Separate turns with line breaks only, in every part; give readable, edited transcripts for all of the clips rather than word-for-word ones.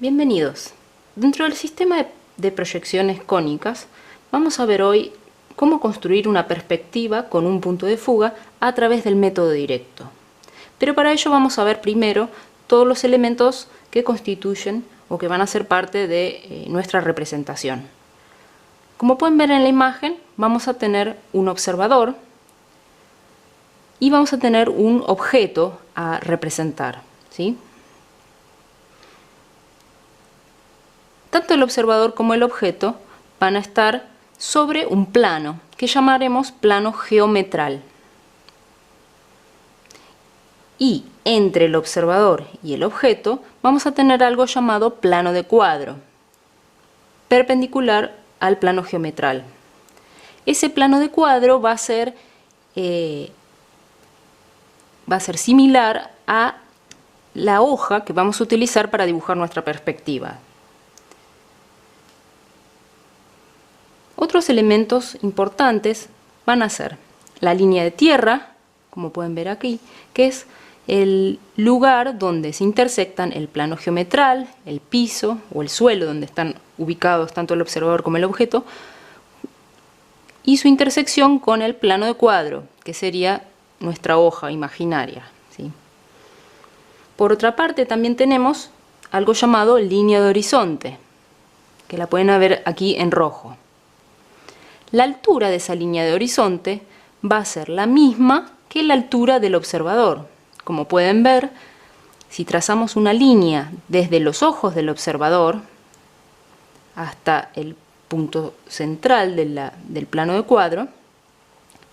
Bienvenidos. Dentro del sistema de proyecciones cónicas, vamos a ver hoy cómo construir una perspectiva con un punto de fuga a través del método directo. Pero para ello vamos a ver primero todos los elementos que constituyen o que van a ser parte de nuestra representación. Como pueden ver en la imagen, vamos a tener un observador y vamos a tener un objeto a representar, ¿sí? Tanto el observador como el objeto van a estar sobre un plano que llamaremos plano geometral. Y entre el observador y el objeto vamos a tener algo llamado plano de cuadro, perpendicular al plano geometral. Ese plano de cuadro va a ser similar a la hoja que vamos a utilizar para dibujar nuestra perspectiva. Otros elementos importantes van a ser la línea de tierra, como pueden ver aquí, que es el lugar donde se intersectan el plano geometral, el piso o el suelo, donde están ubicados tanto el observador como el objeto, y su intersección con el plano de cuadro, que sería nuestra hoja imaginaria, ¿sí? Por otra parte, también tenemos algo llamado línea de horizonte, que la pueden ver aquí en rojo. La altura de esa línea de horizonte va a ser la misma que la altura del observador. Como pueden ver, si trazamos una línea desde los ojos del observador hasta el punto central del plano de cuadro,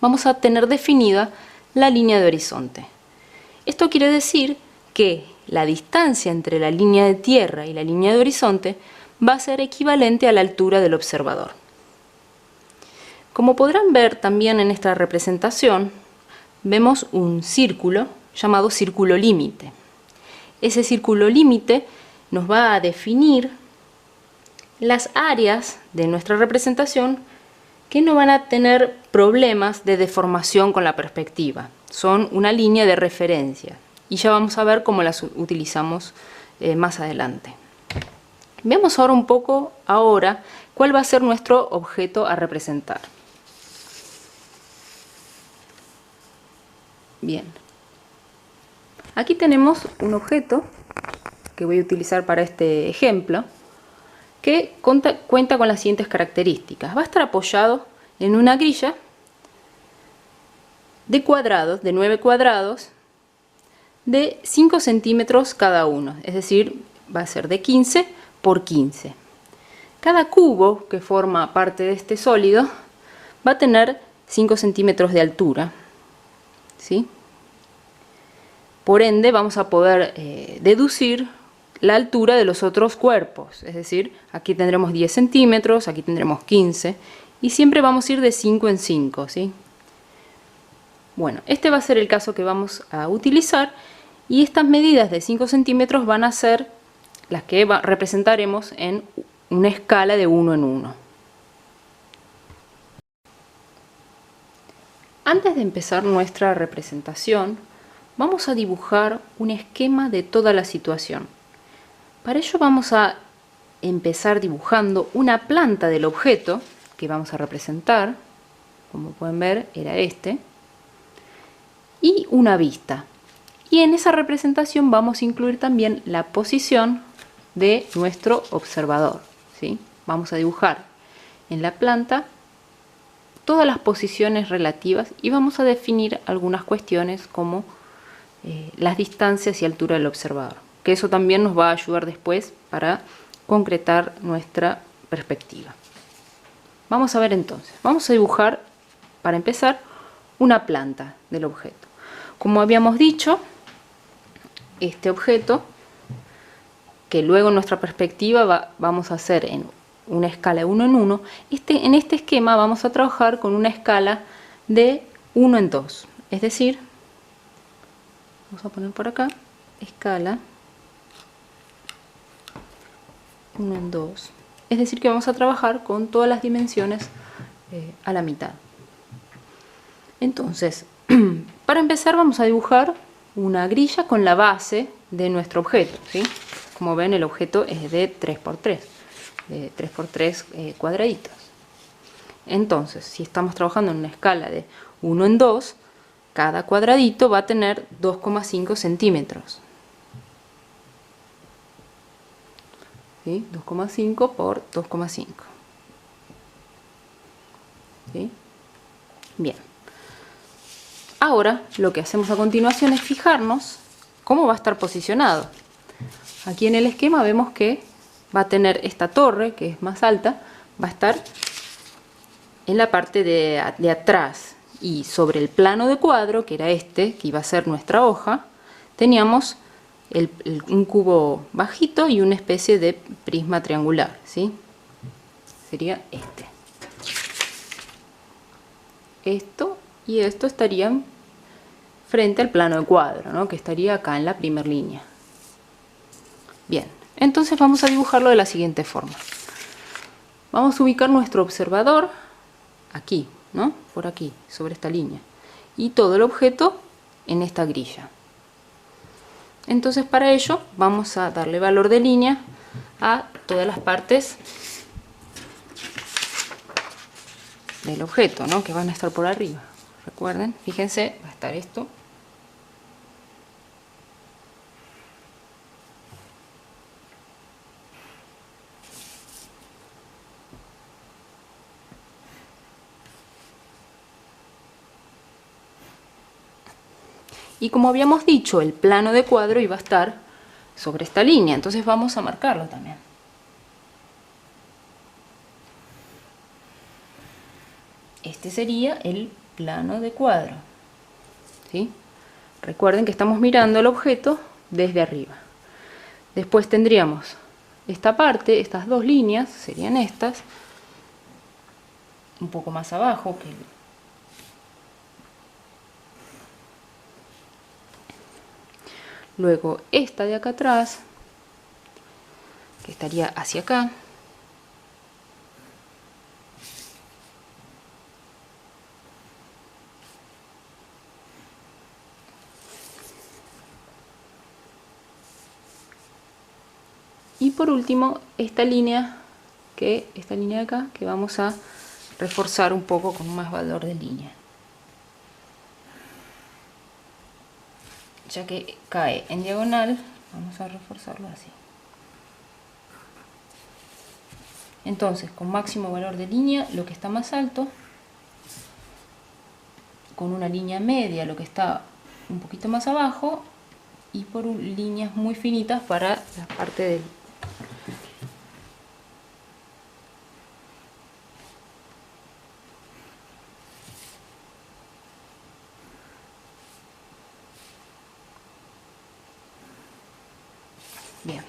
vamos a tener definida la línea de horizonte. Esto quiere decir que la distancia entre la línea de tierra y la línea de horizonte va a ser equivalente a la altura del observador. Como podrán ver también en esta representación, vemos un círculo llamado círculo límite. Ese círculo límite nos va a definir las áreas de nuestra representación que no van a tener problemas de deformación con la perspectiva. Son una línea de referencia y ya vamos a ver cómo las utilizamos más adelante. Veamos ahora un poco cuál va a ser nuestro objeto a representar. Bien, aquí tenemos un objeto que voy a utilizar para este ejemplo que cuenta con las siguientes características. Va a estar apoyado en una grilla de cuadrados, de 9 cuadrados, de 5 centímetros cada uno, es decir, va a ser de 15 por 15. Cada cubo que forma parte de este sólido va a tener 5 centímetros de altura, ¿sí? Por ende vamos a poder deducir la altura de los otros cuerpos, es decir, aquí tendremos 10 centímetros, aquí tendremos 15 y siempre vamos a ir de 5 en 5, ¿sí? Bueno, este va a ser el caso que vamos a utilizar y estas medidas de 5 centímetros van a ser las que representaremos en una escala de 1 en 1. Antes de empezar nuestra representación, vamos a dibujar un esquema de toda la situación. Para ello vamos a empezar dibujando una planta del objeto que vamos a representar, como pueden ver era este, y una vista. Y en esa representación vamos a incluir también la posición de nuestro observador, ¿sí? Vamos a dibujar en la planta todas las posiciones relativas y vamos a definir algunas cuestiones como las distancias y altura del observador, que eso también nos va a ayudar después para concretar nuestra perspectiva. Vamos a ver entonces, vamos a dibujar para empezar una planta del objeto. Como habíamos dicho, este objeto, que luego en nuestra perspectiva vamos a hacer en una escala de 1 en 1, en este esquema vamos a trabajar con una escala de 1 en 2, es decir, vamos a poner por acá, escala 1 en 2. Es decir, que vamos a trabajar con todas las dimensiones a la mitad. Entonces, para empezar vamos a dibujar una grilla con la base de nuestro objeto, ¿sí? Como ven, el objeto es de 3×3, de 3×3 cuadraditos. Entonces, si estamos trabajando en una escala de 1 en 2, cada cuadradito va a tener 2,5 centímetros. ¿Sí? 2,5 por 2,5. ¿Sí? Bien. Ahora, lo que hacemos a continuación es fijarnos cómo va a estar posicionado. Aquí en el esquema vemos que va a tener esta torre, que es más alta, va a estar en la parte de atrás, y sobre el plano de cuadro, que era este, que iba a ser nuestra hoja, teníamos un cubo bajito y una especie de prisma triangular, ¿sí? Sería este. Esto y esto estarían frente al plano de cuadro, ¿no? Que estaría acá en la primera línea. Bien, entonces vamos a dibujarlo de la siguiente forma. Vamos a ubicar nuestro observador aquí, ¿no? Por aquí, sobre esta línea. Y todo el objeto en esta grilla. Entonces para ello vamos a darle valor de línea a todas las partes del objeto, ¿no? Que van a estar por arriba. Recuerden, fíjense, va a estar esto. Y como habíamos dicho, el plano de cuadro iba a estar sobre esta línea, entonces vamos a marcarlo también. Este sería el plano de cuadro, ¿sí? Recuerden que estamos mirando el objeto desde arriba. Después tendríamos esta parte, estas dos líneas, serían estas, un poco más abajo que luego esta de acá atrás, que estaría hacia acá. Y por último, esta línea de acá, que vamos a reforzar un poco con más valor de línea, ya que cae en diagonal. Vamos a reforzarlo así. Entonces, con máximo valor de línea, lo que está más alto, con una línea media, lo que está un poquito más abajo, y por líneas muy finitas para la parte del bien.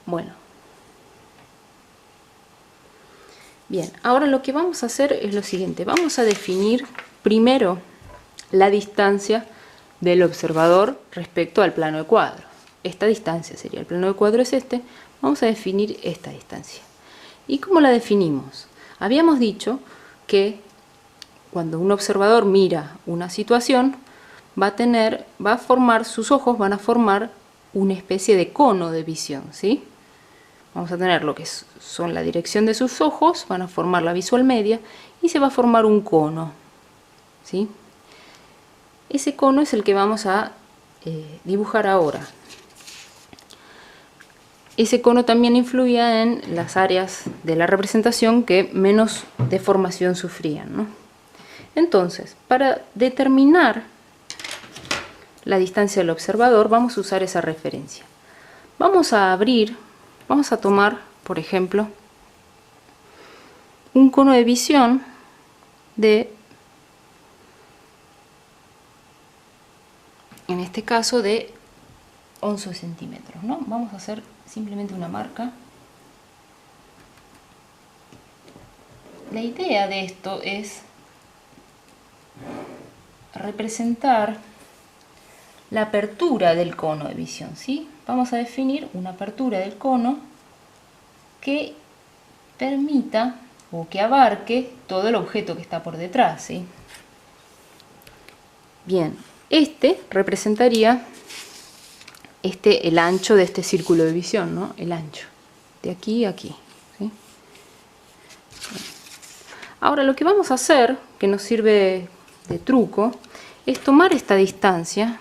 Bueno, bien, ahora lo que vamos a hacer es lo siguiente. Vamos a definir primero la distancia del observador respecto al plano de cuadro. Esta distancia sería, el plano de cuadro es este, vamos a definir esta distancia. ¿Y cómo la definimos? Habíamos dicho que cuando un observador mira una situación, va a formar, sus ojos van a formar una especie de cono de visión, ¿sí? Vamos a tener lo que son la dirección de sus ojos, van a formar la visual media y se va a formar un cono, ¿sí? Ese cono es el que vamos a dibujar ahora. Ese cono también influía en las áreas de la representación que menos deformación sufrían, ¿no? Entonces, para determinar la distancia del observador, vamos a usar esa referencia. Vamos a tomar, por ejemplo, un cono de visión de, en este caso, de 11 centímetros, ¿no? Vamos a hacer simplemente una marca. La idea de esto es representar la apertura del cono de visión, ¿sí? Vamos a definir una apertura del cono que permita o que abarque todo el objeto que está por detrás, ¿sí? Bien, este representaría el ancho de este círculo de visión, ¿no? El ancho, de aquí a aquí, ¿sí? Ahora lo que vamos a hacer, que nos sirve de truco, es tomar esta distancia.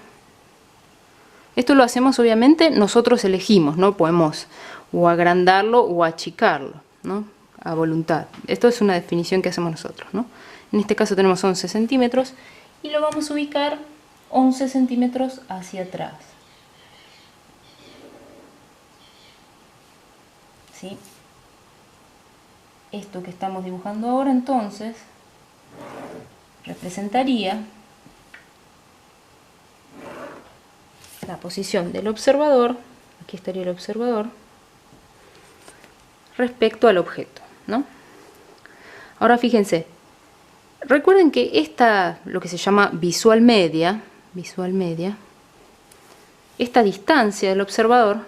Esto lo hacemos obviamente, nosotros elegimos, ¿no? Podemos o agrandarlo o achicarlo, ¿no? A voluntad. Esto es una definición que hacemos nosotros, ¿no? En este caso tenemos 11 centímetros y lo vamos a ubicar 11 centímetros hacia atrás. ¿Sí? Esto que estamos dibujando ahora entonces representaría la posición del observador, aquí estaría el observador, respecto al objeto, ¿no? Ahora fíjense, recuerden que esta, lo que se llama visual media, esta distancia del observador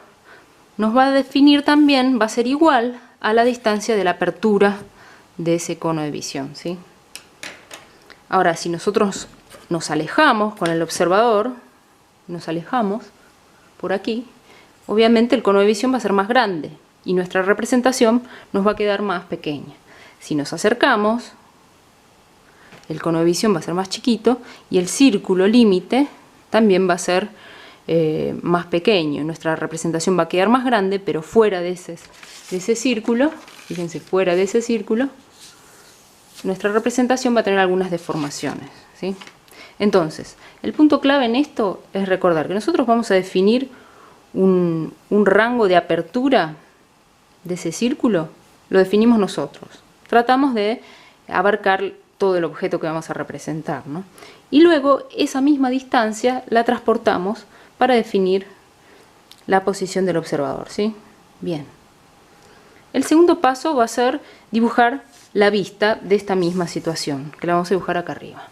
nos va a definir también, va a ser igual a la distancia de la apertura de ese cono de visión, ¿sí? Ahora, si nosotros nos alejamos con el observador, nos alejamos por aquí, obviamente el cono de visión va a ser más grande y nuestra representación nos va a quedar más pequeña. Si nos acercamos, el cono de visión va a ser más chiquito y el círculo límite también va a ser más pequeño. Nuestra representación va a quedar más grande, pero fuera de ese círculo, fíjense, fuera de ese círculo, nuestra representación va a tener algunas deformaciones, ¿sí? Entonces, el punto clave en esto es recordar que nosotros vamos a definir un rango de apertura de ese círculo, lo definimos nosotros. Tratamos de abarcar todo el objeto que vamos a representar, ¿no? Y luego esa misma distancia la transportamos para definir la posición del observador, ¿sí? Bien. El segundo paso va a ser dibujar la vista de esta misma situación, que la vamos a dibujar acá arriba.